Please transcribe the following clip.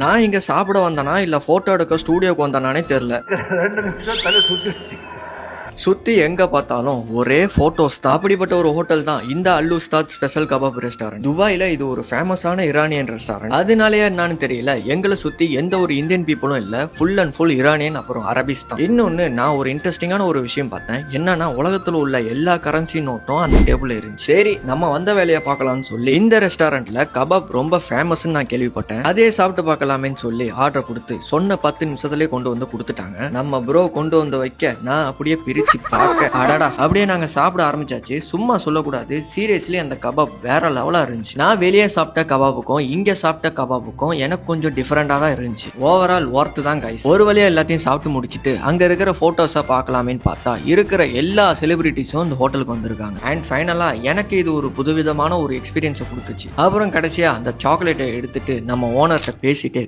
நான் இங்க சாப்பிட வந்தனா இல்ல போட்டோ எடுக்க ஸ்டூடியோக்கு வந்தனானே தெரியல. 2 நிமிஷம் தலை சுத்திருச்சு. சுத்தி எங்க பார்த்தாலும் ஒரே போட்டோஸ் தான். அப்படிப்பட்ட ஒரு ஹோட்டல் தான் இந்த அல் உஸ்தாத் ஸ்பெஷல் கபாப் ரெஸ்டாரண்ட். துபாயில இது ஒரு ஃபேமஸான இரானியன் ரெஸ்டாரண்ட். அதனாலயே என்னன்னு தெரியல, எங்களை சுத்தி எந்த ஒரு இந்தியன் பீப்புளும் இல்ல, ஃபுல் அண்ட் ஃபுல் இரானியன் அப்புறம் அரபிஸ் தான். இன்னொன்னு நான் ஒரு இன்ட்ரெஸ்டிங்கான ஒரு விஷயம் பார்த்தேன். என்னன்னா உலகத்துல உள்ள எல்லா கரன்சி நோட்டும் அந்த டேபிள்ல இருந்துச்சு. சரி நம்ம வந்த வேலையை பார்க்கலாம்னு சொல்லி இந்த ரெஸ்டாரண்ட்ல கபாப் ரொம்ப ஃபேமஸ்ன்னு நான் கேள்விப்பட்டேன். அதே சாப்பிட்டு பார்க்கலாமேன்னு சொல்லி ஆர்டர் கொடுத்து சொன்ன 10 நிமிஷத்துலயே கொண்டு வந்து கொடுத்துட்டாங்க. நம்ம ப்ரோ கொண்டு வந்து வைக்க நான் அப்படியே பிரிச்சு பார்க்க அடடா அப்படியே நாங்க சாப்பிட ஆரம்பிச்சாச்சு. சும்மா சொல்லக்கூடாது, சீரியஸ்லி அந்த கபாப் வேற லெவலா இருந்துச்சு. நான் வெளியே சாப்பிட்ட கபாபுக்கும் இங்க சாப்பிட்ட கபாபுக்கும் எனக்கு கொஞ்சம் டிஃபரெண்டா தான் இருந்துச்சு. ஓவரால் ஒர்த் தான் கைஸ். ஒரு வழியா எல்லாத்தையும் சாப்பிட்டு முடிச்சுட்டு அங்க இருக்கிற போட்டோஸை பார்க்கலாமேன்னு பார்த்தா இருக்கிற எல்லா செலிபிரிட்டிஸும் இந்த ஹோட்டலுக்கு வந்திருக்காங்க. அண்ட் ஃபைனலா எனக்கு இது ஒரு புதுவிதமான ஒரு எக்ஸ்பீரியன்ஸை கொடுத்துச்சு. அப்புறம் கடைசியா அந்த சாக்லேட்டை எடுத்துட்டு நம்ம ஓனர்கிட்ட பேசிட்டு